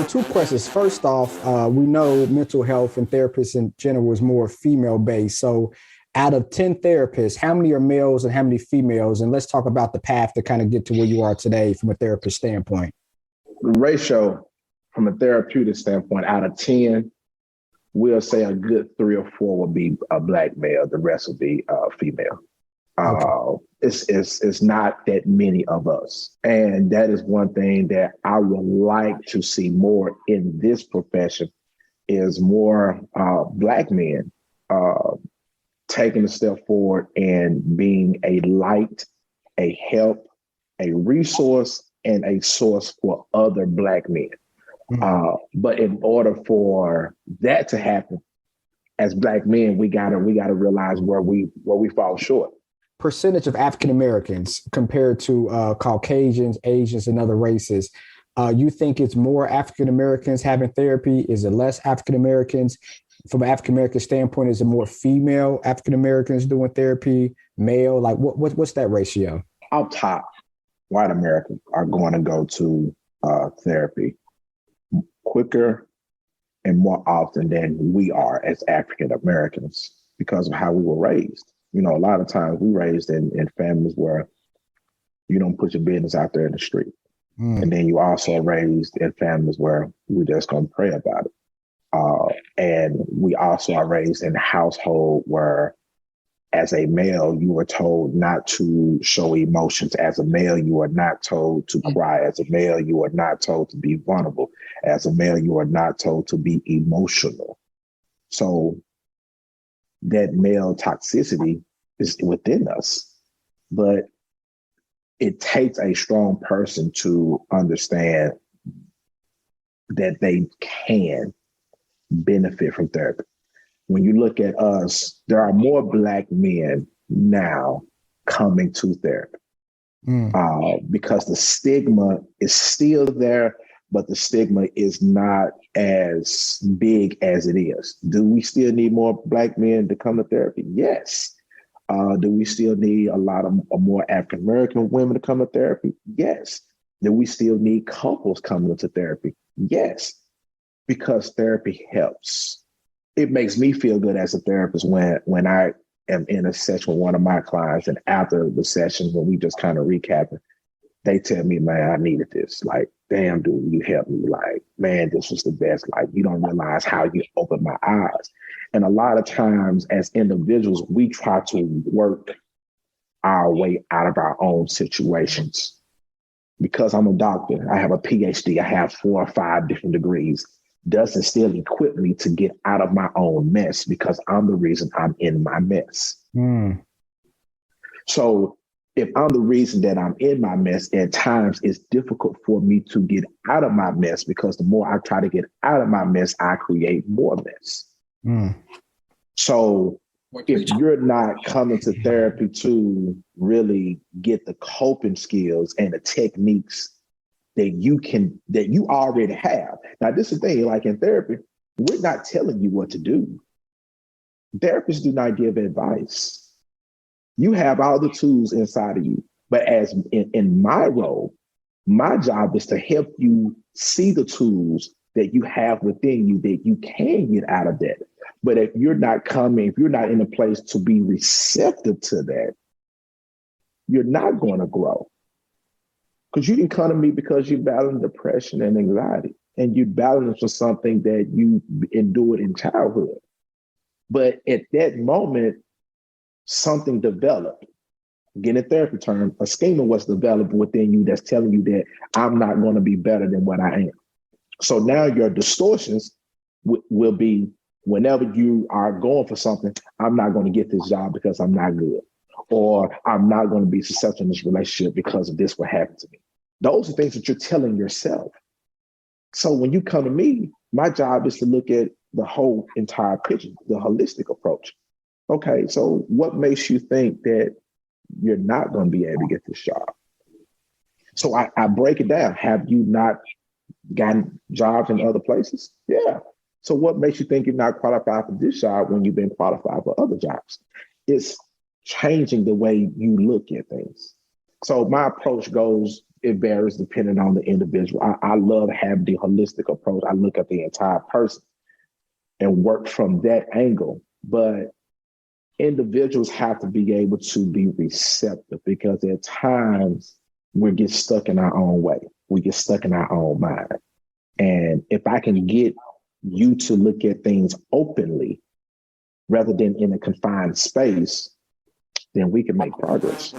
two questions. First off, we know mental health and therapists in general is more female based. So, out of 10 therapists, how many are males and how many females? And let's talk about the path to kind of get to where you are today from a therapist standpoint. The ratio from a therapeutic standpoint, out of 10, we'll say a good 3 or 4 will be a Black male. The rest will be female. Okay. It's not that many of us. And that is one thing that I would like to see more in this profession is more Black men taking a step forward and being a light, a help, a resource, and a source for other Black men. But in order for that to happen, as Black men, we gotta realize where we fall short. Percentage of African Americans compared to Caucasians, Asians, and other races. You think it's more African Americans having therapy? Is it less African Americans? From an African American standpoint, is it more female African Americans doing therapy, male? Like what's that ratio? Up top, white Americans are going to go to therapy quicker and more often than we are as African Americans because of how we were raised. You know, a lot of times we raised in families where you don't put your business out there in the street. And then you also raised in families where we're just going to pray about it. And we also are raised in a household where as a male, you were told not to show emotions. As a male, you are not told to cry. As a male, you are not told to be vulnerable. As a male, you are not told to be emotional. So that male toxicity is within us, but it takes a strong person to understand that they can benefit from therapy. When you look at us, there are more Black men now coming to therapy because the stigma is still there, but the stigma is not as big as it is. Do we still need more Black men to come to therapy? Yes. Do we still need a lot of more African American women to come to therapy? Yes. Do we still need couples coming into therapy? Yes. Because therapy helps. It makes me feel good as a therapist when I am in a session with one of my clients, and after the session, when we just kind of recap it, they tell me, man, I needed this. Like, damn, dude, you helped me. Like, man, this was the best. Like, you don't realize how you opened my eyes. And a lot of times as individuals, we try to work our way out of our own situations. Because I'm a doctor, I have a PhD, I have 4 or 5 different degrees, doesn't still equip me to get out of my own mess because I'm the reason I'm in my mess. So if I'm the reason that I'm in my mess, at times it's difficult for me to get out of my mess because the more I try to get out of my mess, I create more mess. So if you're not coming to therapy to really get the coping skills and the techniques that you already have. Now, this is the thing, like in therapy, we're not telling you what to do. Therapists do not give advice. You have all the tools inside of you. But as in my role, my job is to help you see the tools that you have within you that you can get out of that. But if you're not in a place to be receptive to that, you're not going to grow. Because you didn't come to me because you're battling depression and anxiety, and you're battling for something that you endured in childhood. But at that moment, something developed. Again, a therapy term, a schema was developed within you that's telling you that I'm not going to be better than what I am. So now your distortions will be whenever you are going for something, I'm not going to get this job because I'm not good. Or I'm not going to be successful in this relationship because of this what happened to me. Those are things that you're telling yourself. So when you come to me, my job is to look at the whole entire picture, the holistic approach. Okay, so what makes you think that you're not going to be able to get this job? So I break it down. Have you not gotten jobs in other places? Yeah. So what makes you think you're not qualified for this job when you've been qualified for other jobs? It's changing the way you look at things. So my approach goes, it varies depending on the individual. I love having the holistic approach. I look at the entire person and work from that angle. But individuals have to be able to be receptive, because at times we get stuck in our own way. We get stuck in our own mind. And if I can get you to look at things openly rather than in a confined space, then we can make progress.